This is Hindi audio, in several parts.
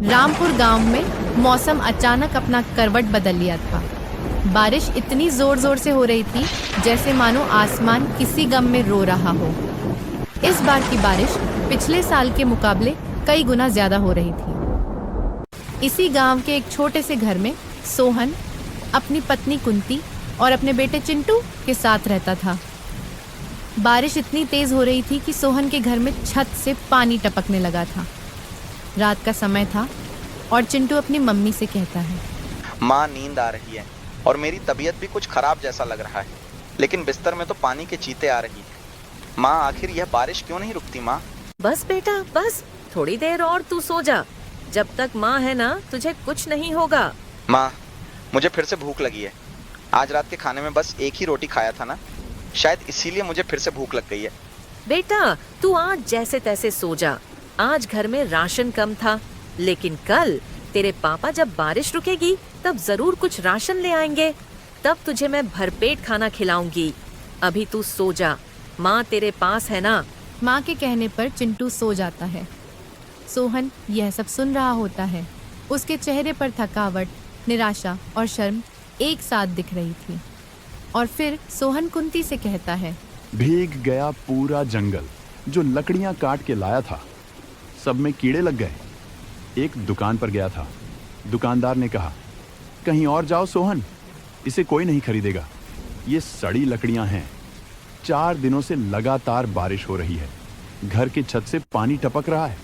रामपुर गांव में मौसम अचानक अपना करवट बदल लिया था। बारिश इतनी जोर जोर से हो रही थी जैसे मानो आसमान किसी गम में रो रहा हो। इस बार की बारिश पिछले साल के मुकाबले कई गुना ज्यादा हो रही थी। इसी गांव के एक छोटे से घर में सोहन अपनी पत्नी कुंती और अपने बेटे चिंटू के साथ रहता था। बारिश इतनी तेज हो रही थी कि सोहन के घर में छत से पानी टपकने लगा था। रात का समय था और चिंटू अपनी मम्मी से कहता है, माँ नींद आ रही है और मेरी तबीयत भी कुछ खराब जैसा लग रहा है, लेकिन बिस्तर में तो पानी के चीते आ रही है। माँ आखिर यह बारिश क्यों नहीं रुकती माँ? बस बेटा बस, थोड़ी देर और तू सो जा। जब तक माँ है ना तुझे कुछ नहीं होगा। माँ मुझे फिर से भूख लगी है। आज रात के खाने में बस एक ही रोटी खाया था ना, शायद इसीलिए मुझे फिर से भूख लग गई है। बेटा तू आज जैसे तैसे सो जा। आज घर में राशन कम था, लेकिन कल तेरे पापा जब बारिश रुकेगी तब जरूर कुछ राशन ले आएंगे। तब तुझे मैं भरपेट खाना खिलाऊंगी। अभी तू सो जा, माँ तेरे पास है ना। माँ के कहने पर चिंटू सो जाता है। सोहन यह सब सुन रहा होता है। उसके चेहरे पर थकावट, निराशा और शर्म एक साथ दिख रही थी। और फिर सोहन कुंती से कहता है, भीग गया पूरा जंगल, जो लकड़ियां काट के लाया था सब में कीड़े लग गए। एक दुकान पर गया था। दुकानदार ने कहा, कहीं और जाओ सोहन, इसे कोई नहीं खरीदेगा। ये सड़ी लकड़ियां हैं। 4 दिनों से लगातार बारिश हो रही है, घर की छत से पानी टपक रहा है।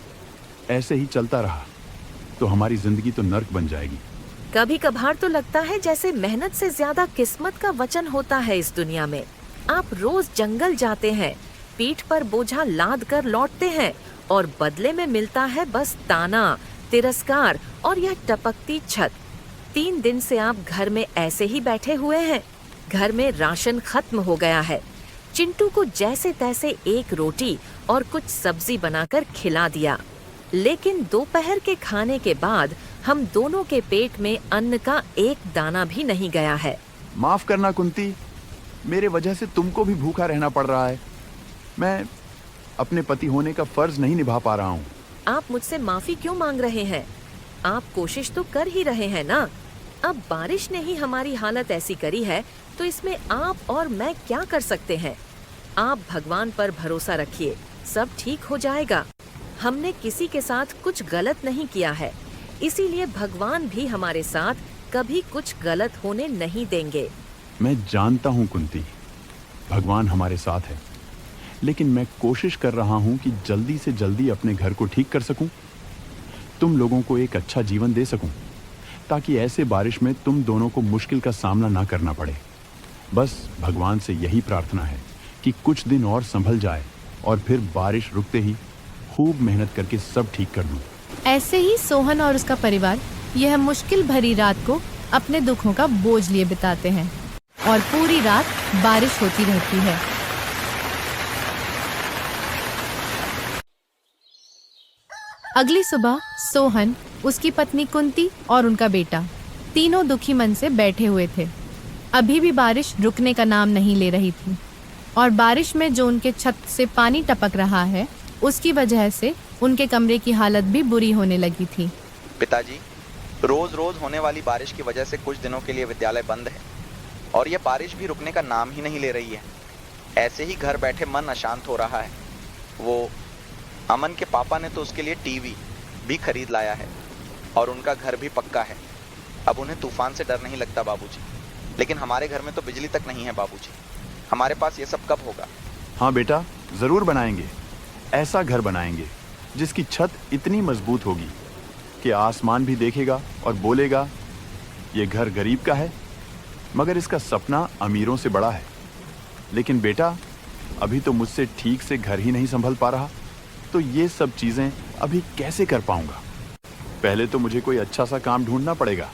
ऐसे ही चलता रहा तो हमारी जिंदगी तो नर्क बन जाएगी। कभी कभार तो लगता है जैसे मेहनत से ज्यादा किस्मत का वचन होता है इस दुनिया में। आप रोज जंगल जाते हैं, पीठ पर बोझा लाद कर लौटते हैं और बदले में मिलता है बस ताना, तिरस्कार और यह टपकती छत। 3 दिन से आप घर में ऐसे ही बैठे हुए हैं। घर में राशन खत्म हो गया है। चिंटू को जैसे तैसे एक रोटी और कुछ सब्जी बनाकर खिला दिया, लेकिन दोपहर के खाने के बाद हम दोनों के पेट में अन्न का एक दाना भी नहीं गया है। माफ करना कुंती, मेरे वजह से तुमको भी भूखा रहना पड़ रहा है। मैं अपने पति होने का फर्ज नहीं निभा पा रहा हूँ। आप मुझसे माफी क्यों मांग रहे हैं? आप कोशिश तो कर ही रहे हैं ना। अब बारिश ने ही हमारी हालत ऐसी करी है तो इसमें आप और मैं क्या कर सकते हैं? आप भगवान पर भरोसा रखिए, सब ठीक हो जाएगा। हमने किसी के साथ कुछ गलत नहीं किया है, इसीलिए भगवान भी हमारे साथ कभी कुछ गलत होने नहीं देंगे। मैं जानता हूँ कुंती, भगवान हमारे साथ है, लेकिन मैं कोशिश कर रहा हूँ कि जल्दी से जल्दी अपने घर को ठीक कर सकूं, तुम लोगों को एक अच्छा जीवन दे सकूं, ताकि ऐसे बारिश में तुम दोनों को मुश्किल का सामना ना करना पड़े। बस भगवान से यही प्रार्थना है कि कुछ दिन और संभल जाए और फिर बारिश रुकते ही खूब मेहनत करके सब ठीक कर दूं। ऐसे ही सोहन और उसका परिवार यह मुश्किल भरी रात को अपने दुखों का बोझ लिए बिताते हैं और पूरी रात बारिश होती रहती है। अगली सुबह सोहन, उसकी पत्नी कुंती और उनका बेटा तीनों दुखी मन से बैठे हुए थे। अभी भी बारिश रुकने का नाम नहीं ले रही थी और बारिश में जो उनके छत से पानी टपक रहा है उसकी वजह से उनके कमरे की हालत भी बुरी होने लगी थी। पिताजी, रोज रोज होने वाली बारिश की वजह से कुछ दिनों के लिए विद्यालय बंद है और यह बारिश भी रुकने का नाम ही नहीं ले रही है। ऐसे ही घर बैठे मन अशांत हो रहा है। वो अमन के पापा ने तो उसके लिए टीवी भी खरीद लाया है और उनका घर भी पक्का है। अब उन्हें तूफान से डर नहीं लगता बाबूजी, लेकिन हमारे घर में तो बिजली तक नहीं है बाबूजी। हमारे पास ये सब कब होगा? हाँ बेटा, जरूर बनाएंगे। ऐसा घर बनाएंगे जिसकी छत इतनी मजबूत होगी कि आसमान भी देखेगा और बोलेगा, ये घर गरीब का है मगर इसका सपना अमीरों से बड़ा है। लेकिन बेटा, अभी तो मुझसे ठीक से घर ही नहीं संभल पा रहा, तो ये सब चीजें अभी कैसे कर पाऊंगा? पहले तो मुझे कोई अच्छा सा काम ढूंढना पड़ेगा।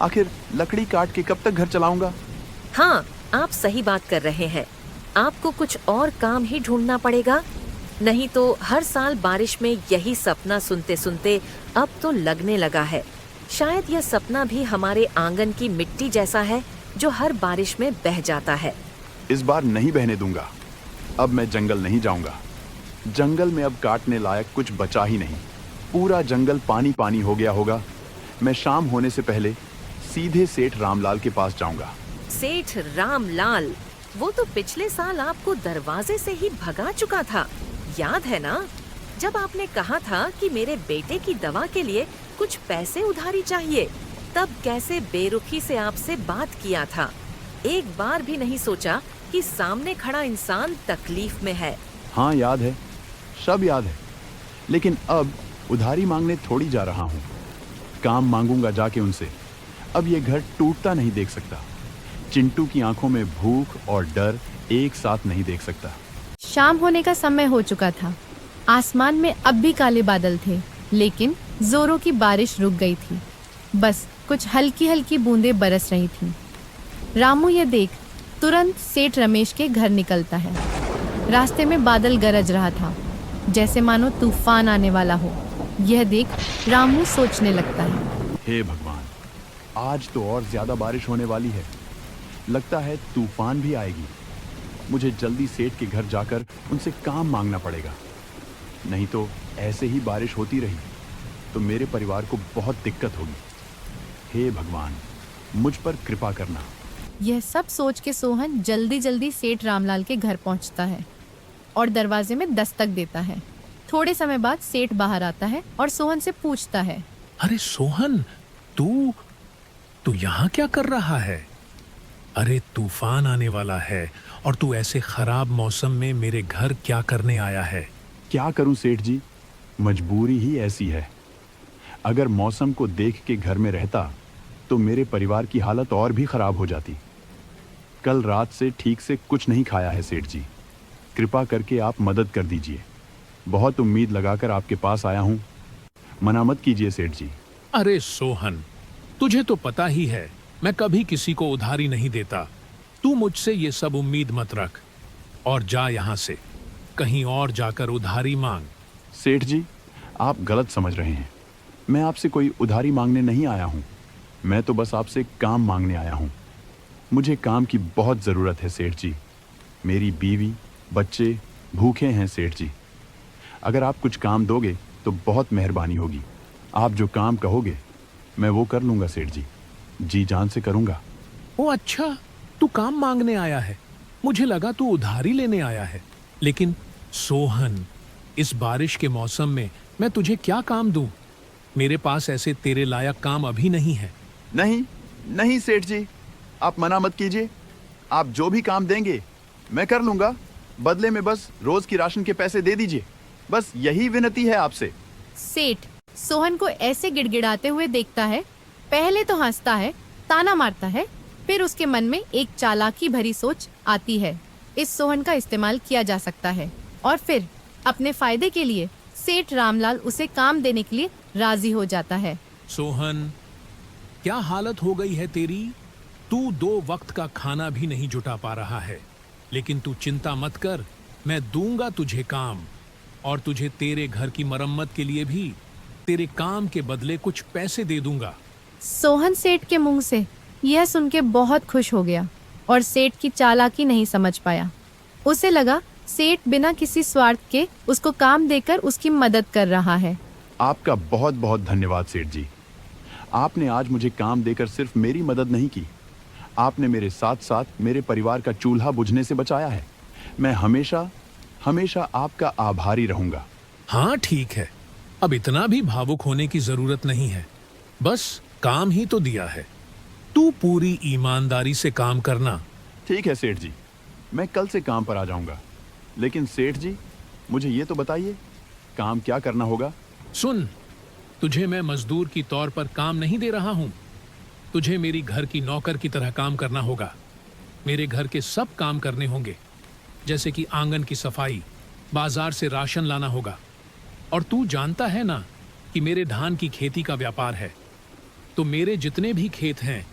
आखिर लकड़ी काट के कब तक घर चलाऊंगा? हाँ, आप सही बात कर रहे हैं। आपको कुछ और काम ही ढूंढना पड़ेगा, नहीं तो हर साल बारिश में यही सपना सुनते सुनते अब तो लगने लगा है। शायद यह सपना भी हमारे आंगन की मिट्टी जैसा है जो हर बारिश में बह जाता है। इस बार नहीं बहने दूंगा। अब मैं जंगल नहीं जाऊंगा। जंगल में अब काटने लायक कुछ बचा ही नहीं। पूरा जंगल पानी पानी हो गया होगा। मैं शाम होने से पहले सीधे सेठ रामलाल के पास जाऊंगा। सेठ रामलाल, वो तो पिछले साल आपको दरवाजे से ही भगा चुका था, याद है ना? जब आपने कहा था कि मेरे बेटे की दवा के लिए कुछ पैसे उधारी चाहिए, तब कैसे बेरुखी से आपसे बात किया था। एक बार भी नहीं सोचा कि सामने खड़ा इंसान तकलीफ में है। हाँ याद है, सब याद है। लेकिन अब उधारी मांगने थोड़ी जा रहा हूँ, काम मांगूंगा जाके उनसे। अब ये घर टूटता नहीं देख सकता। चिंटू की आंखों में भूख और डर एक साथ नहीं देख सकता। शाम होने का समय हो चुका था। आसमान में अब भी काले बादल थे, लेकिन जोरों की बारिश रुक गई थी। बस कुछ हल्की हल्की बूंदें बरस रही थीं। रामू ये देख तुरंत सेठ रमेश के घर निकलता है। रास्ते में बादल गरज रहा था, जैसे मानो तूफान आने वाला हो। यह देख रामू सोचने लगता है, हे भगवान, आज तो और ज्यादा बारिश होने वाली है। लगता है तूफान भी आएगी। मुझे जल्दी सेठ के घर जाकर उनसे काम मांगना पड़ेगा, नहीं तो ऐसे ही बारिश होती रही तो मेरे परिवार को बहुत दिक्कत होगी। हे भगवान, मुझ पर कृपा करना। यह सब सोच के सोहन जल्दी जल्दी सेठ रामलाल के घर पहुंचता है और दरवाजे में दस्तक देता है। थोड़े समय बाद सेठ बाहर आता है और सोहन से पूछता है, अरे सोहन, तू यहाँ क्या कर रहा है? अरे तूफान आने वाला है और तू ऐसे खराब मौसम में मेरे घर क्या करने आया है? क्या करूं सेठ जी, मजबूरी ही ऐसी है। अगर मौसम को देख के घर में रहता तो मेरे परिवार की हालत और भी खराब हो जाती। कल रात से ठीक से कुछ नहीं खाया है सेठ जी, कृपा करके आप मदद कर दीजिए। बहुत उम्मीद लगाकर आपके पास आया हूं, मना मत कीजिए सेठ जी। अरे सोहन, तुझे तो पता ही है मैं कभी किसी को उधारी नहीं देता। तू मुझसे ये सब उम्मीद मत रख और जा यहाँ से। कहीं और जाकर उधारी मांग। सेठ जी, आप गलत समझ रहे हैं। मैं आपसे कोई उधारी मांगने नहीं आया हूं। मैं तो बस आपसे काम मांगने आया हूं। मुझे काम की बहुत ज़रूरत है सेठ जी। मेरी बीवी बच्चे भूखे हैं सेठ जी। अगर आप कुछ काम दोगे तो बहुत मेहरबानी होगी। आप जो काम कहोगे मैं वो कर लूँगा सेठ जी, जी जान से करूँगा। ओ अच्छा, तू काम मांगने आया है। मुझे लगा तू उधारी लेने आया है। लेकिन सोहन, इस बारिश के मौसम में मैं तुझे क्या काम दूं? मेरे पास ऐसे तेरे लायक काम अभी नहीं है। नहीं नहीं सेठ जी, आप मना मत कीजिए। आप जो भी काम देंगे मैं कर लूँगा। बदले में बस रोज़ की राशन के पैसे दे दीजिए। बस यही विनती है आपसे। सेठ सोहन को ऐसे गिड़गिड़ाते हुए देखता है। पहले तो हंसता है, ताना मारता है, फिर उसके मन में एक चालाकी भरी सोच आती है। इस सोहन का इस्तेमाल किया जा सकता है और फिर अपने फायदे के लिए सेठ रामलाल उसे काम देने के लिए राजी हो जाता है। सोहन, क्या हालत हो गई है तेरी? तू 2 वक्त का खाना भी नहीं जुटा पा रहा है। लेकिन तू चिंता मत कर, मैं दूंगा तुझे काम और तुझे तेरे घर की मरम्मत के लिए भी तेरे काम के बदले कुछ पैसे दे दूंगा। सोहन सेठ के मुंह से यह सुन के बहुत खुश हो गया और सेठ की चालाकी नहीं समझ पाया। उसे लगा सेठ बिना किसी स्वार्थ के उसको काम देकर उसकी मदद कर रहा है। आपका बहुत बहुत धन्यवाद सेठ जी। आपने आज मुझे काम देकर सिर्फ मेरी मदद नहीं की, आपने मेरे साथ साथ मेरे परिवार का चूल्हा बुझने से बचाया है। मैं हमेशा हमेशा आपका आभारी रहूंगा। हाँ ठीक है, अब इतना भी भावुक होने की जरूरत नहीं है। बस काम ही तो दिया है, तू पूरी ईमानदारी से काम करना। ठीक है सेठ जी, मैं कल से काम पर आ जाऊंगा। लेकिन सेठ जी, मुझे ये तो बताइए काम क्या करना होगा? सुन, तुझे मैं मजदूर की तौर पर काम नहीं दे रहा हूं। तुझे मेरी घर की नौकर की तरह काम करना होगा। मेरे घर के सब काम करने होंगे, जैसे कि आंगन की सफाई, बाजार से राशन लाना होगा। और तू जानता है ना कि मेरे धान की खेती का व्यापार है, तो मेरे जितने भी खेत हैं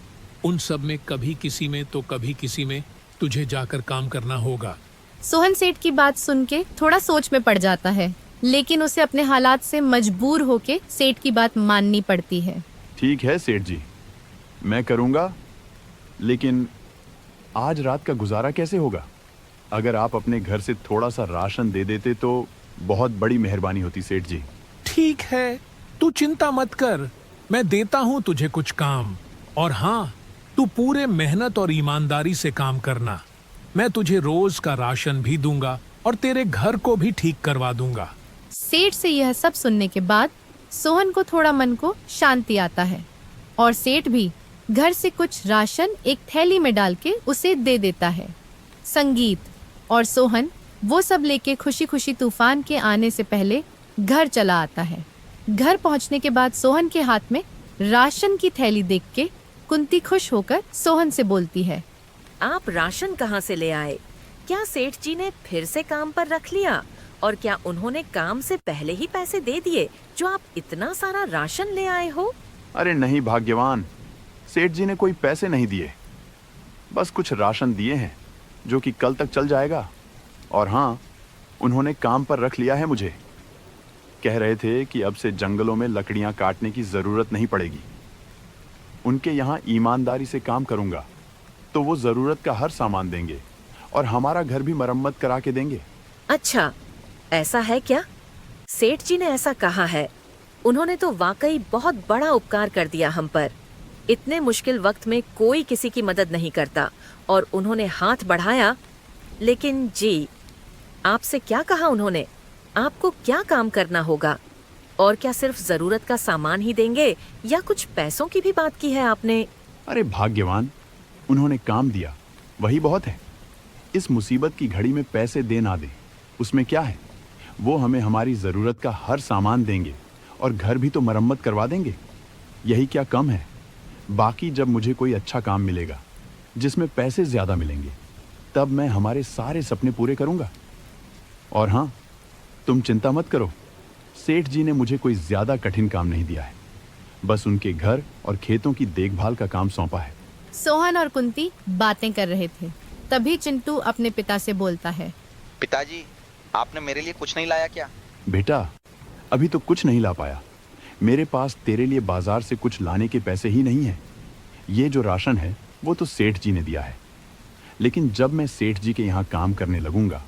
उन सब में कभी किसी में तो कभी किसी में तुझे जाकर काम करना होगा। सोहन सेठ की बात सुन के थोड़ा सोच में पड़ जाता है, लेकिन उसे अपने हालात से मजबूर होके सेठ की बात माननी पड़ती है। ठीक है सेठ जी, मैं करूंगा। लेकिन आज रात का गुजारा कैसे होगा? अगर आप अपने घर से थोड़ा सा राशन दे देते तो बहुत बड़ी मेहरबानी होती सेठ जी। ठीक है, तू चिंता मत कर, मैं देता हूं तुझे कुछ काम। और हाँ, तू पूरे मेहनत और ईमानदारी से काम करना। मैं तुझे रोज का राशन भी दूंगा और तेरे घर को भी ठीक करवा दूंगा। सेठ से यह सब सुनने के बाद सोहन को थोड़ा मन को शांति आता है और सेठ भी घर से कुछ राशन एक थैली में डाल के उसे दे देता है। संगीत और सोहन वो सब लेके खुशी खुशी तूफान के आने से पहले घर चला आता है। घर पहुंचने के बाद सोहन के हाथ में राशन की थैली देख के कुंती खुश होकर सोहन से बोलती है, आप राशन कहाँ से ले आए? क्या सेठ जी ने फिर से काम पर रख लिया? और क्या उन्होंने काम से पहले ही पैसे दे दिए जो आप इतना सारा राशन ले आए हो? अरे नहीं भाग्यवान, सेठ जी ने कोई पैसे नहीं दिए, बस कुछ राशन दिए हैं जो कि कल तक चल जाएगा। और हाँ, उन्होंने काम पर रख लिया है मुझे। कह रहे थे कि अब से जंगलों में लकड़ियां काटने की जरूरत नहीं पड़ेगी। उनके यहाँ ईमानदारी से काम करूंगा तो वो जरूरत का हर सामान देंगे और हमारा घर भी मरम्मत करा के देंगे। अच्छा, ऐसा है क्या? सेठ जी ने ऐसा कहा है। उन्होंने तो वाकई बहुत बड़ा उपकार कर दिया हम पर। इतने मुश्किल वक्त में कोई किसी की मदद नहीं करता और उन्होंने हाथ बढ़ाया। लेकिन जी, आपसे क्या कहा उन्होंने? आपको क्या काम करना होगा? और क्या सिर्फ जरूरत का सामान ही देंगे या कुछ पैसों की भी बात की है आपने? अरे भाग्यवान, उन्होंने काम दिया, वही बहुत है। इस मुसीबत की घड़ी में पैसे दे ना दे, उसमें क्या है? वो हमें हमारी जरूरत का हर सामान देंगे और घर भी तो मरम्मत करवा देंगे। यही क्या कम है? बाकी जब मुझे कोई अच्छा काम मिलेगा जिसमें पैसे ज्यादा मिलेंगे, तब मैं हमारे सारे सपने पूरे करूंगा। और हाँ, तुम चिंता मत करो, सेठ जी ने मुझे कोई ज्यादा कठिन काम नहीं दिया है, बस उनके घर और खेतों की देखभाल का काम सौंपा है। सोहन और कुंती बातें कर रहे थे, तभी चिंटू अपने पिता से बोलता है, पिताजी, आपने मेरे लिए कुछ नहीं लाया क्या? बेटा, अभी तो कुछ नहीं ला पाया। मेरे पास तेरे लिए बाजार से कुछ लाने के पैसे ही नहीं है। ये जो राशन है वो तो सेठ जी ने दिया है, लेकिन जब मैं सेठ जी के यहाँ काम करने लगूंगा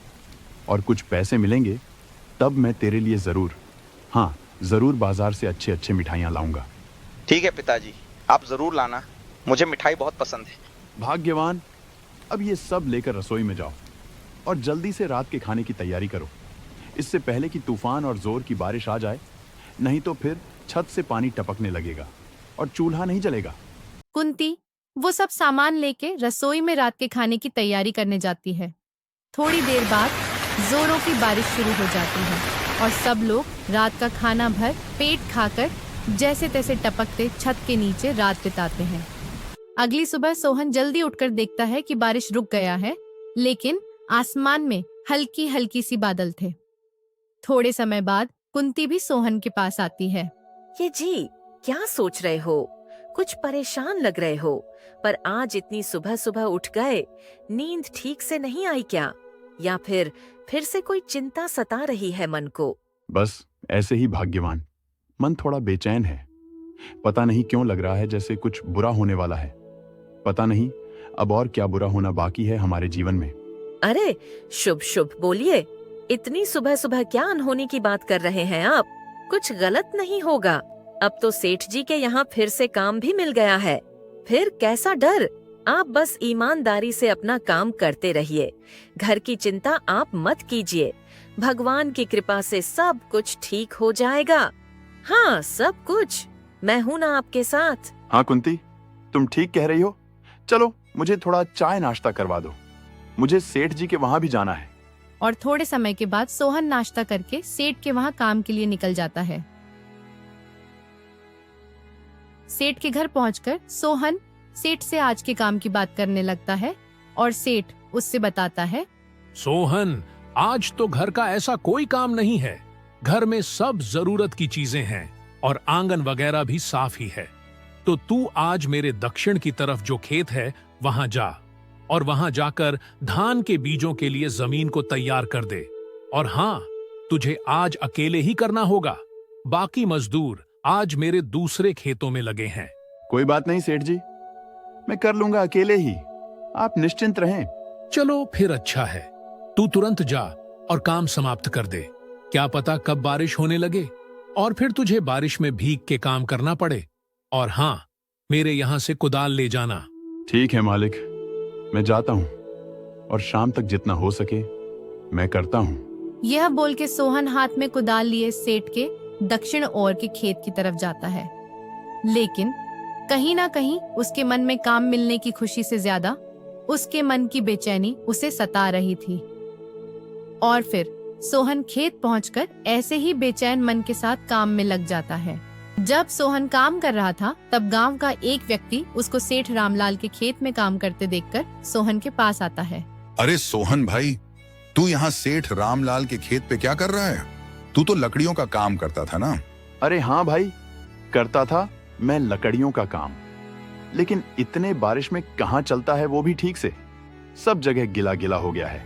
और कुछ पैसे मिलेंगे, तब मैं तेरे लिए जरूर बाजार से अच्छे अच्छे मिठाइयाँ लाऊंगा। ठीक है पिताजी, आप जरूर लाना, मुझे मिठाई बहुत पसंद है। भाग्यवान, अब ये सब लेकर रसोई में जाओ और जल्दी से रात के खाने की तैयारी करो, इससे पहले कि तूफान और जोर की बारिश आ जाए, नहीं तो फिर छत से पानी टपकने लगेगा और चूल्हा नहीं जलेगा। कुंती वो सब सामान लेके रसोई में रात के खाने की तैयारी करने जाती है। थोड़ी देर बाद जोरों की बारिश शुरू हो जाती है और सब लोग रात का खाना भर पेट खाकर जैसे तैसे टपकते छत के नीचे रात बिताते हैं। अगली सुबह सोहन जल्दी उठकर देखता है कि बारिश रुक गया है, लेकिन आसमान में हल्की हल्की सी बादल थे। थोड़े समय बाद कुंती भी सोहन के पास आती है। ये जी, क्या सोच रहे हो? कुछ परेशान लग रहे हो, पर आज इतनी सुबह सुबह उठ गए, नींद ठीक से नहीं आई क्या? या फिर से कोई चिंता सता रही है मन को? बस ऐसे ही भाग्यवान, मन थोड़ा बेचैन है। पता नहीं क्यों लग रहा है जैसे कुछ बुरा होने वाला है। पता नहीं अब और क्या बुरा होना बाकी है हमारे जीवन में। अरे शुभ शुभ बोलिए, इतनी सुबह सुबह क्या अनहोनी की बात कर रहे हैं आप? कुछ गलत नहीं होगा। अब तो सेठ जी के यहाँ फिर से काम भी मिल गया है। फिर कैसा डर? आप बस ईमानदारी से अपना काम करते रहिए। घर की चिंता आप मत कीजिए। भगवान की कृपा से सब कुछ ठीक हो जाएगा। हाँ, सब कुछ। मैं हूँ ना आपके साथ। हाँ कुंती, तुम ठीक कह रही हो। चलो मुझे थोड़ा चाय नाश्ता करवा दो, मुझे सेठ जी के वहाँ भी जाना है। और थोड़े समय के बाद सोहन नाश्ता करके सेठ के वहाँ काम के लिए निकल जाता है। सेठ के घर पहुंचकर सोहन सेठ से आज के काम की बात करने लगता है और सेठ उससे बताता है, सोहन, आज तो घर का ऐसा कोई काम नहीं है। घर में सब जरूरत की चीजें हैं और आंगन वगैरह भी साफ ही है। तो तू आज मेरे दक्षिण की तरफ जो खेत है वहां जा और वहां जाकर धान के बीजों के लिए जमीन को तैयार कर दे। और हाँ, तुझे आज अकेले ही करना होगा। बाकी मजदूर आज मेरे दूसरे खेतों में लगे हैं। कोई बात नहीं सेठ जी, मैं कर लूंगा अकेले ही, आप निश्चिंत रहें। चलो फिर अच्छा है, तू तुरंत जा और काम समाप्त कर दे। क्या पता कब बारिश होने लगे। और फिर तुझे बारिश में भीग के काम करना पड़े। और हाँ, मेरे यहां से कुदाल ले जाना। ठीक है मालिक, मैं जाता हूँ और शाम तक जितना हो सके मैं करता हूँ। यह बोल के सोहन हाथ में कुदाल लिए सेठ के दक्षिण ओर के खेत की तरफ जाता है। लेकिन कहीं ना कहीं उसके मन में काम मिलने की खुशी से ज्यादा उसके मन की बेचैनी उसे सता रही थी। और फिर सोहन खेत पहुंचकर ऐसे ही बेचैन मन के साथ काम में लग जाता है। जब सोहन काम कर रहा था तब गांव का एक व्यक्ति उसको सेठ रामलाल के खेत में काम करते देखकर सोहन के पास आता है। अरे सोहन भाई, तू यहाँ सेठ रामलाल के खेत पे क्या कर रहा है? तू तो लकड़ियों का काम करता था ना? अरे हाँ भाई, करता था मैं लकड़ियों का काम, लेकिन इतने बारिश में कहाँ चलता है वो भी ठीक से। सब जगह गिला गिला हो गया है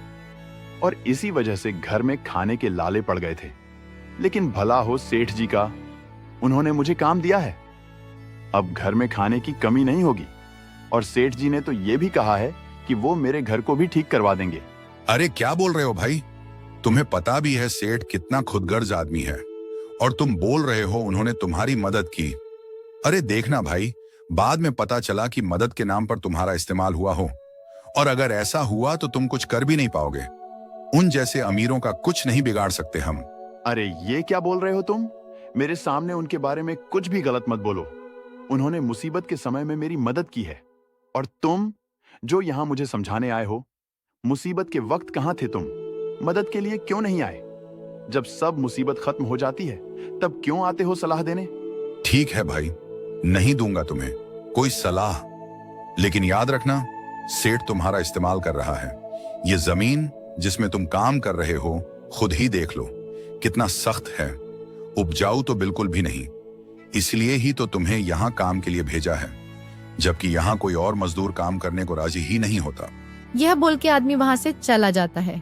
और इसी वजह से घर में खाने के लाले पड़ गए थे। लेकिन भला हो सेठ जी का, उन्होंने मुझे काम दिया है। अब घर में खाने की कमी नहीं होगी और सेठ जी ने तो ये भी कहा है कि वो मेरे घर को भी ठीक करवा देंगे। अरे क्या बोल रहे हो भाई? तुम्हें पता भी है सेठ कितना खुदगर्ज आदमी है और तुम बोल रहे हो उन्होंने तुम्हारी मदद की। अरे देखना भाई, बाद में पता चला कि मदद के नाम पर तुम्हारा इस्तेमाल हुआ हो, और अगर ऐसा हुआ तो तुम कुछ कर भी नहीं पाओगे। उन जैसे अमीरों का कुछ नहीं बिगाड़ सकते हम। अरे ये क्या बोल रहे हो तुम? मेरे सामने उनके बारे में कुछ भी गलत मत बोलो। उन्होंने मुसीबत के समय में मेरी मदद की है। और तुम जो यहाँ मुझे समझाने आए हो, मुसीबत के वक्त कहाँ थे तुम? मदद के लिए क्यों नहीं आए? जब सब मुसीबत खत्म हो जाती है तब क्यों आते हो सलाह देने? ठीक है भाई, नहीं दूंगा तुम्हें कोई सलाह, लेकिन याद रखना सेठ तुम्हारा इस्तेमाल कर रहा है। ये जमीन जिसमें तुम काम कर रहे हो खुद ही देख लो कितना सख्त है, उपजाऊ तो बिल्कुल भी नहीं। इसलिए ही तो तुम्हें यहाँ काम के लिए भेजा है, जबकि यहाँ कोई और मजदूर काम करने को राजी ही नहीं होता। यह बोल के आदमी वहाँ से चला जाता है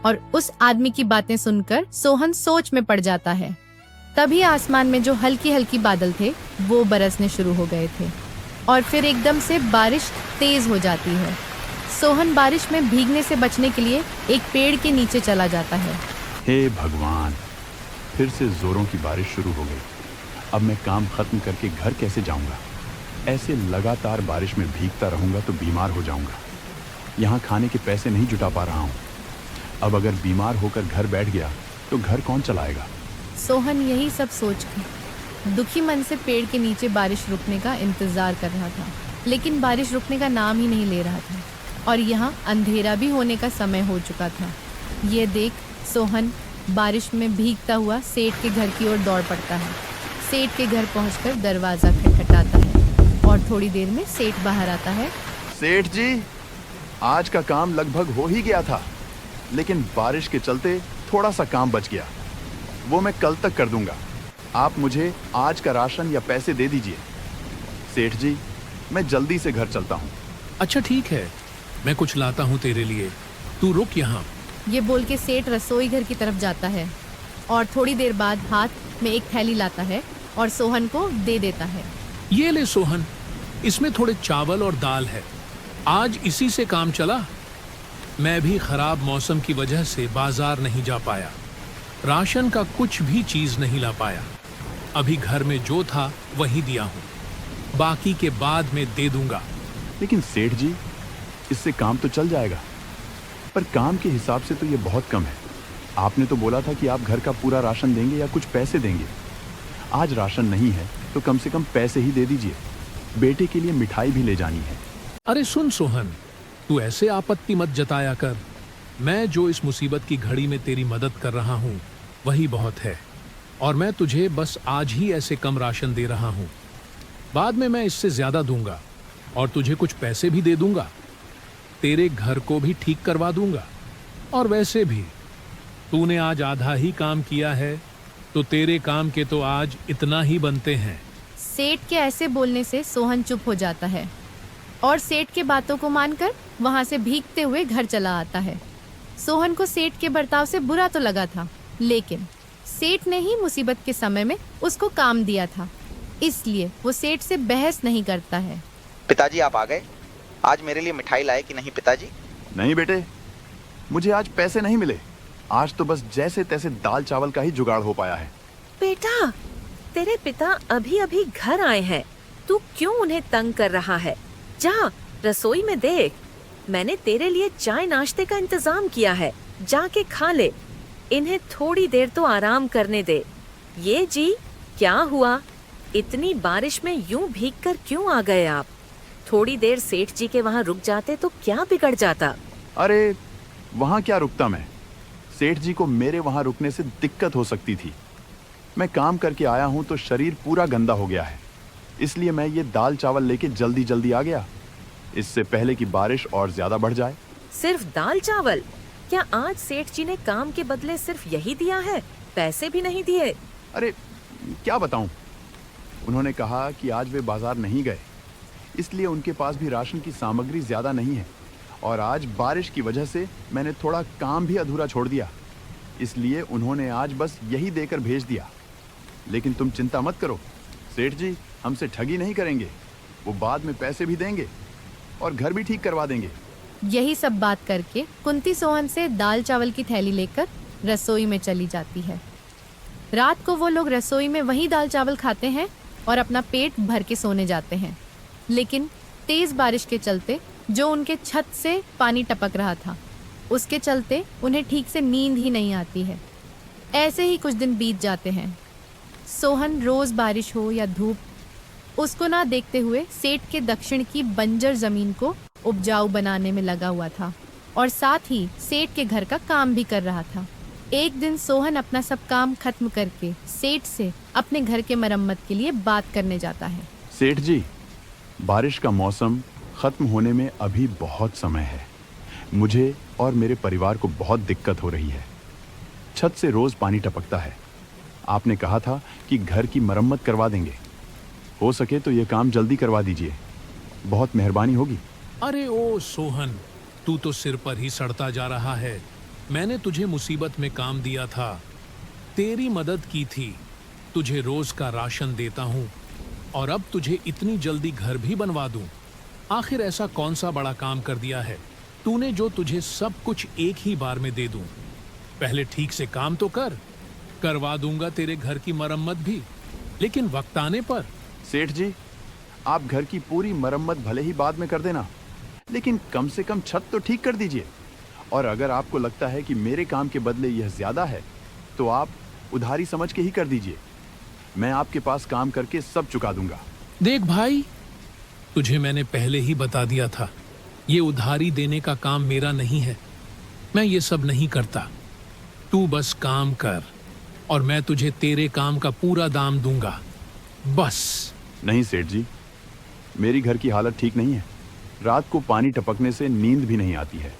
और उस आदमी की बातें सुनकर सोहन सोच में पड़ जाता है। तभी आसमान में जो हल्की हल्की बादल थे वो बरसने शुरू हो गए थे और फिर एकदम से बारिश तेज हो जाती है। सोहन बारिश में भीगने से बचने के लिए एक पेड़ के नीचे चला जाता है। हे भगवान, फिर से जोरों की बारिश शुरू हो गई। अब मैं काम खत्म करके घर कैसे जाऊंगा? ऐसे लगातार बारिश में भीगता रहूंगा तो बीमार हो जाऊंगा। यहाँ खाने के पैसे नहीं जुटा पा रहा हूँ। अब अगर बीमार होकर घर बैठ गया तो घर कौन चलाएगा? सोहन यही सब सोचकर दुखी मन से पेड़ के नीचे बारिश रुकने का इंतजार कर रहा था, लेकिन बारिश रुकने का नाम ही नहीं ले रहा था और यहाँ अंधेरा भी होने का समय हो चुका था। ये देख सोहन बारिश में भीगता हुआ सेठ के घर की ओर दौड़ पड़ता है। सेठ के घर पहुंचकर दरवाजा खटखटाता है और थोड़ी देर में सेठ बाहर आता है। सेठ जी, आज का काम लगभग हो ही गया था, लेकिन बारिश के चलते थोड़ा सा काम बच गया। वो मैं कल तक कर दूंगा। आप मुझे आज का राशन या पैसे दे दीजिए। सेठ जी, मैं जल्दी से घर चलता हूँ। अच्छा ठीक है, मैं कुछ लाता हूँ तेरे लिए, तू रुक यहाँ। ये बोल के सेठ रसोई घर की तरफ जाता है और थोड़ी देर बाद हाथ में एक थैली लाता है और सोहन को दे देता है। ये ले सोहन, इसमें थोड़े चावल और दाल है, आज इसी से काम चला। मैं भी खराब मौसम की वजह से बाजार नहीं जा पाया, राशन का कुछ भी चीज नहीं ला पाया। अभी घर में जो था वही दिया हूँ, बाकी के बाद में दे दूंगा। लेकिन सेठ जी, इससे काम तो चल जाएगा, पर काम के हिसाब से तो ये बहुत कम है। आपने तो बोला था कि आप घर का पूरा राशन देंगे या कुछ पैसे देंगे। आज राशन नहीं है तो कम से कम पैसे ही दे दीजिए। बेटे के लिए मिठाई भी ले जानी है। अरे सुन सोहन, तू ऐसे आपत्ति मत जताया कर। मैं जो इस मुसीबत की घड़ी में तेरी मदद कर रहा हूँ वही बहुत है, और मैं तुझे बस आज ही ऐसे कम राशन दे रहा हूँ। बाद में मैं इससे ज्यादा दूंगा और तुझे कुछ पैसे भी दे दूंगा, तेरे घर को भी ठीक करवा दूंगा। और वैसे भी तूने आज आधा ही काम किया है, तो तेरे काम के तो आज इतना ही बनते हैं। सेठ के ऐसे बोलने से सोहन चुप हो जाता है और सेठ के बातों को मानकर वहां से भीगते हुए घर चला आता है। सोहन को सेठ के बर्ताव से बुरा तो लगा था, लेकिन सेठ ने ही मुसीबत के समय में उसको काम दिया था, इसलिए वो सेठ से बहस नहीं करता है। पिताजी आप आ गए? आज मेरे लिए मिठाई लाए कि नहीं पिताजी? नहीं बेटे, मुझे आज पैसे नहीं मिले। आज तो बस जैसे तैसे दाल चावल का ही जुगाड़ हो पाया है। बेटा, तेरे पिता अभी अभी घर आए हैं। तू क्यों उन्हें तंग कर रहा है? जा रसोई में देख, मैंने तेरे लिए चाय नाश्ते का इंतजाम किया है, जाके खा ले। इन्हें थोड़ी देर तो आराम करने दे। ये जी, क्या हुआ? इतनी बारिश में यूं भीगकर क्यों आ गए आप? थोड़ी देर सेठ जी के वहाँ रुक जाते तो क्या बिगड़ जाता? अरे वहाँ क्या रुकता मैं? सेठ जी को मेरे वहाँ रुकने से दिक्कत हो सकती थी। मैं काम करके आया हूँ तो शरीर पूरा गंदा हो गया है, इसलिए मैं ये दाल चावल लेके जल्दी जल्दी आ गया, इससे पहले कि बारिश और ज्यादा बढ़ जाए। सिर्फ दाल चावल? क्या आज सेठ जी ने काम के बदले सिर्फ यही दिया है, पैसे भी नहीं दिए? अरे क्या बताऊं, उन्होंने कहा कि आज वे बाजार नहीं गए, इसलिए उनके पास भी राशन की सामग्री ज्यादा नहीं है, और आज बारिश की वजह से मैंने थोड़ा काम भी अधूरा छोड़ दिया, इसलिए उन्होंने आज बस यही देकर भेज दिया। लेकिन तुम चिंता मत करो, सेठ जी हमसे ठगी नहीं करेंगे, वो बाद में पैसे भी देंगे और घर भी ठीक करवा देंगे। यही सब बात करके कुंती सोहन से दाल चावल की थैली लेकर रसोई में चली जाती है। रात को वो लोग रसोई में वही दाल चावल खाते हैं और अपना पेट भर के सोने जाते हैं। लेकिन तेज बारिश के चलते जो उनके छत से पानी टपक रहा था, उसके चलते उन्हें ठीक से नींद ही नहीं आती है। ऐसे ही कुछ दिन बीत जाते हैं। सोहन रोज बारिश हो या धूप, उसको ना देखते हुए सेठ के दक्षिण की बंजर जमीन को उपजाऊ बनाने में लगा हुआ था और साथ ही सेठ के घर का काम भी कर रहा था। एक दिन सोहन अपना सब काम खत्म करके सेठ से अपने घर के मरम्मत के लिए बात करने जाता है। सेठ जी, बारिश का मौसम खत्म होने में अभी बहुत समय है। मुझे और मेरे परिवार को बहुत दिक्कत हो रही है। छत से रोज पानी टपकता है। आपने कहा था कि घर की मरम्मत करवा देंगे, हो सके तो ये काम जल्दी करवा दीजिए, बहुत मेहरबानी होगी। अरे ओ सोहन, तू तो सिर पर ही सड़ता जा रहा है। मैंने तुझे मुसीबत में काम दिया था, तेरी मदद की थी, तुझे रोज का राशन देता हूँ और अब तुझे इतनी जल्दी घर भी बनवा दूं। आखिर ऐसा कौन सा बड़ा काम कर दिया है तूने जो तुझे सब कुछ एक ही बार में दे दूं? पहले ठीक से काम तो करवा दूंगा तेरे घर की मरम्मत भी, लेकिन वक्त आने पर। सेठ जी, आप घर की पूरी मरम्मत भले ही बाद में कर देना, लेकिन कम से कम छत तो ठीक कर दीजिए। और अगर आपको लगता है कि मेरे काम के बदले यह ज्यादा है, तो आप उधारी समझ के ही कर दीजिए। मैं आपके पास काम करके सब चुका दूंगा। देख भाई, तुझे मैंने पहले ही बता दिया था, ये उधारी देने का काम मेरा नहीं है। मैं ये सब नहीं करता। तू बस काम कर और मैं तुझे तेरे काम का पूरा दाम दूंगा, बस। नहीं सेठ जी, मेरी घर की हालत ठीक नहीं है। रात को पानी टपकने से नींद भी नहीं आती है।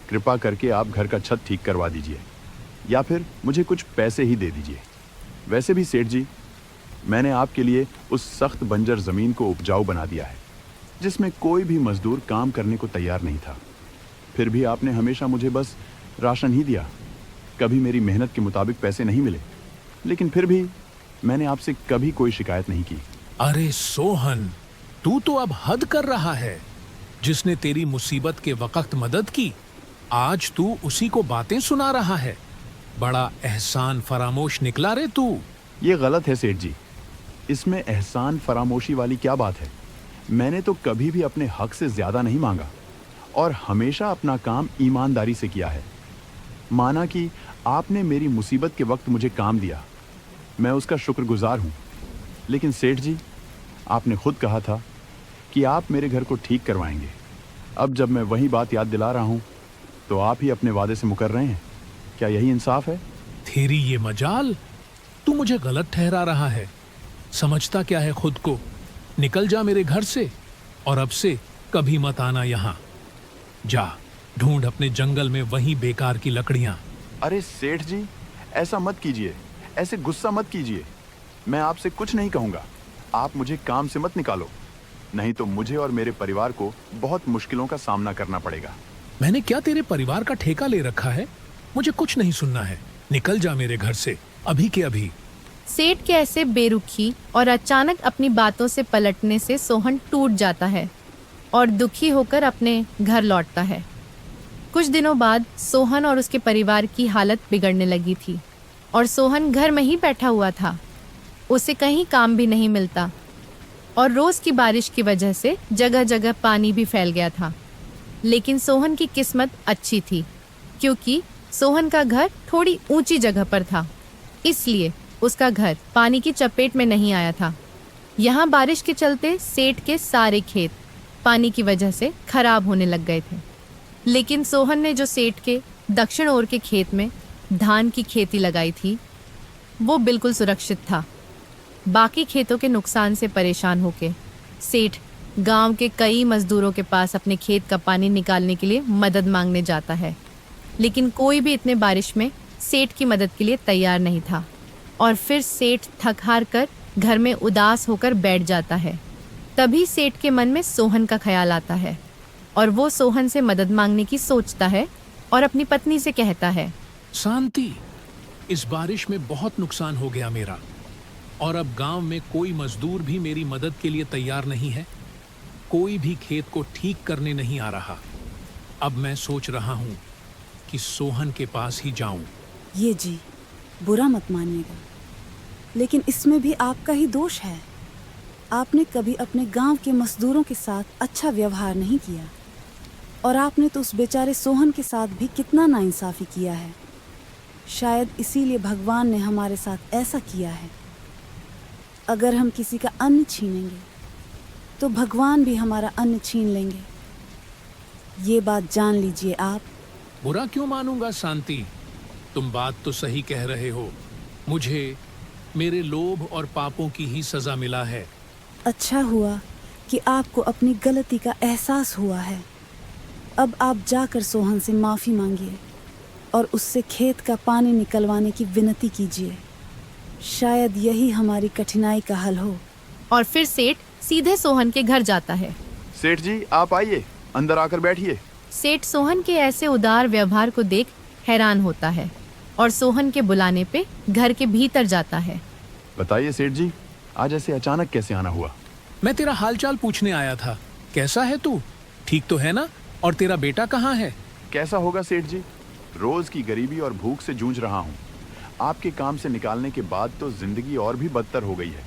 कृपा करके आप घर का छत ठीक करवा दीजिए, या फिर मुझे कुछ पैसे ही दे दीजिए। वैसे भी सेठ जी, मैंने आपके लिए उस सख्त बंजर जमीन को उपजाऊ बना दिया है, जिसमें कोई भी मजदूर काम करने को तैयार नहीं था। फिर भी आपने हमेशा मुझे बस राशन ही दिया, कभी मेरी मेहनत के मुताबिक पैसे नहीं मिले, लेकिन फिर भी मैंने आपसे कभी कोई शिकायत नहीं की। अरे सोहन, तू तो अब हद कर रहा है। जिसने तेरी मुसीबत के वक्त मदद की, आज तू उसी को बातें सुना रहा है। बड़ा एहसान फरामोश निकला रे तू। ये गलत है सेठ जी, इसमें एहसान फरामोशी वाली क्या बात है? मैंने तो कभी भी अपने हक से ज्यादा नहीं मांगा और हमेशा अपना काम ईमानदारी से किया है। माना कि आपने मेरी मुसीबत के वक्त मुझे काम दिया, मैं उसका शुक्रगुजार हूँ। लेकिन सेठ जी, आपने खुद कहा था कि आप मेरे घर को ठीक करवाएंगे। अब जब मैं वही बात याद दिला रहा हूँ, तो आप ही अपने वादे से मुकर रहे हैं। क्या यही इंसाफ है? तेरी ये मजाल, तू मुझे गलत ठहरा रहा है। समझता क्या है खुद को? निकल जा मेरे घर से और अब से कभी मत आना यहाँ। जा ढूंढ अपने जंगल में वही बेकार की लकड़ियां। अरे सेठ जी, ऐसा मत कीजिए, ऐसे गुस्सा मत कीजिए। मैं आपसे कुछ नहीं कहूँगा, आप मुझे काम से मत निकालो, नहीं तो मुझे और मेरे परिवार को बहुत मुश्किलों का सामना करना पड़ेगा। मैंने क्या तेरे परिवार का ठेका ले रखा है? मुझे कुछ नहीं सुनना है। निकल जा मेरे घर से अभी के अभी। सेठ के ऐसे बेरुखी और अचानक अपनी बातों से पलटने से सोहन टूट जाता है और दुखी होकर अपने घर लौटता है। कुछ दिनों बाद सोहन और उसके परिवार की हालत बिगड़ने लगी थी। और सोहन घर में ही बैठा हुआ था। उसे कहीं काम भी नहीं मिलता और रोज की बारिश की वजह से जगह जगह पानी भी फैल गया था। लेकिन सोहन की किस्मत अच्छी थी क्योंकि सोहन का घर थोड़ी ऊंची जगह पर था, इसलिए उसका घर पानी की चपेट में नहीं आया था। यहाँ बारिश के चलते सेठ के सारे खेत पानी की वजह से खराब होने लग गए थे। लेकिन सोहन ने जो सेठ के दक्षिण ओर के खेत में धान की खेती लगाई थी वो बिल्कुल सुरक्षित था। बाकी खेतों के नुकसान से परेशान होके सेठ गांव के कई मजदूरों के पास अपने खेत का पानी निकालने के लिए मदद मांगने जाता है, लेकिन कोई भी इतने बारिश में सेठ की मदद के लिए तैयार नहीं था। और फिर सेठ थक हार कर घर में उदास होकर बैठ जाता है। तभी सेठ के मन में सोहन का ख्याल आता है और वो सोहन से मदद मांगने की सोचता है और अपनी पत्नी से कहता है, शांति, इस बारिश में बहुत नुकसान हो गया मेरा और अब गांव में कोई मजदूर भी मेरी मदद के लिए तैयार नहीं है। कोई भी खेत को ठीक करने नहीं आ रहा। अब मैं सोच रहा हूँ कि सोहन के पास ही जाऊं। ये जी, बुरा मत मानिएगा, लेकिन इसमें भी आपका ही दोष है। आपने कभी अपने गांव के मजदूरों के साथ अच्छा व्यवहार नहीं किया और आपने तो उस बेचारे सोहन के साथ भी कितना नाइंसाफी किया है। शायद इसीलिए भगवान ने हमारे साथ ऐसा किया है। अगर हम किसी का अन्न छीनेंगे तो भगवान भी हमारा अन्न छीन लेंगे। ये बात जान लीजिए आप। बुरा क्यों मानूंगा शांति, तुम बात तो सही कह रहे हो। मुझे मेरे लोभ और पापों की ही सजा मिला है। अच्छा हुआ कि आपको अपनी गलती का एहसास हुआ है। अब आप जाकर सोहन से माफ़ी मांगिए और उससे खेत का पानी निकलवाने की विनती कीजिए। शायद यही हमारी कठिनाई का हल हो। और फिर सेठ सीधे सोहन के घर जाता है। सेठ जी, आप आइए, अंदर आकर बैठिए। सेठ सोहन के ऐसे उदार व्यवहार को देख हैरान होता है और सोहन के बुलाने पे घर के भीतर जाता है। बताइए सेठ जी, आज ऐसे अचानक कैसे आना हुआ? मैं तेरा हालचाल पूछने आया था। कैसा है तू? ठीक तो है ना? और तेरा बेटा कहाँ है? कैसा होगा सेठ जी, रोज की गरीबी और भूख से जूझ रहा हूँ। आपके काम से निकालने के बाद तो जिंदगी और भी बदतर हो गई है।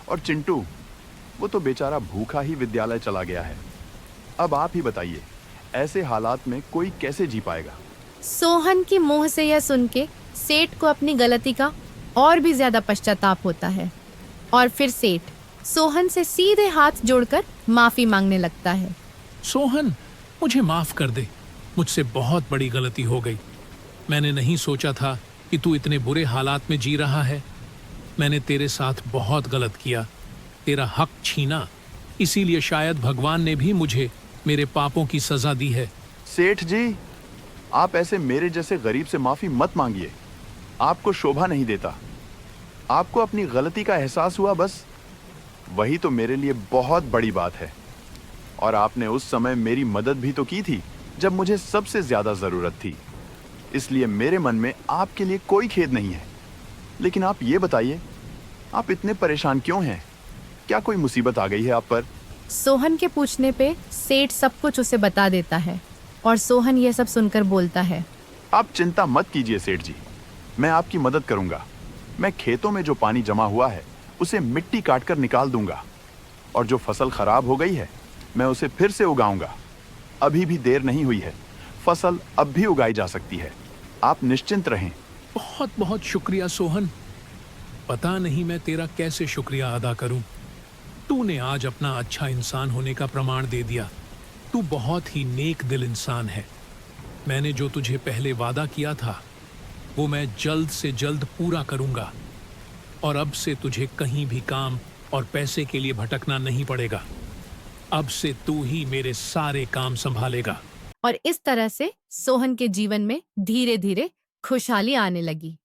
और चिंटू, वो तो बेचारा भूखा ही विद्यालय चला गया है। अब आप ही बताइए, ऐसे हालात में कोई कैसे जी पाएगा? सोहन की मुंह से यह सुन के सेठ को अपनी गलती का और भी ज्यादा पश्चाताप होता है और फिर सेठ सोहन से सीधे हाथ जोड़कर माफी मांगने लगता है। सोहन, मुझे माफ कर दे। मुझसे बहुत बड़ी गलती हो गई। मैंने नहीं सोचा था कि तू इतने बुरे हालात में जी रहा है। मैंने तेरे साथ बहुत गलत किया, तेरा हक छीना। इसीलिए शायद भगवान ने भी मुझे मेरे पापों की सजा दी है। सेठ जी, आप ऐसे मेरे जैसे गरीब से माफी मत मांगिए। आपको शोभा नहीं देता। आपको अपनी गलती का एहसास हुआ, बस वही तो मेरे लिए बहुत बड़ी बात है। और आपने उस समय मेरी मदद भी तो की थी जब मुझे सबसे ज्यादा जरूरत थी। इसलिए मेरे मन में आपके लिए कोई खेद नहीं है। लेकिन आप ये बताइए, आप इतने परेशान क्यों हैं? क्या कोई मुसीबत आ गई है आप पर? सोहन के पूछने पे सेठ सब कुछ उसे बता देता है और सोहन यह सब सुनकर बोलता है, आप चिंता मत कीजिए सेठ जी, मैं आपकी मदद करूंगा। मैं खेतों में जो पानी जमा हुआ है उसे मिट्टी काटकर निकाल दूंगा और जो फसल खराब हो गई है मैं उसे फिर से उगाऊंगा। अभी भी देर नहीं हुई है, फसल अब भी उगाई जा सकती है। आप निश्चिंत रहें। बहुत बहुत शुक्रिया सोहन। पता नहीं मैं तेरा कैसे शुक्रिया अदा करूं। तूने आज अपना अच्छा इंसान होने का प्रमाण दे दिया। तू बहुत ही नेक दिल इंसान है। मैंने जो तुझे पहले वादा किया था वो मैं जल्द से जल्द पूरा करूंगा और अब से तुझे कहीं भी काम और पैसे के लिए भटकना नहीं पड़ेगा। अब से तू ही मेरे सारे काम संभालेगा। और इस तरह से सोहन के जीवन में धीरे धीरे खुशहाली आने लगी।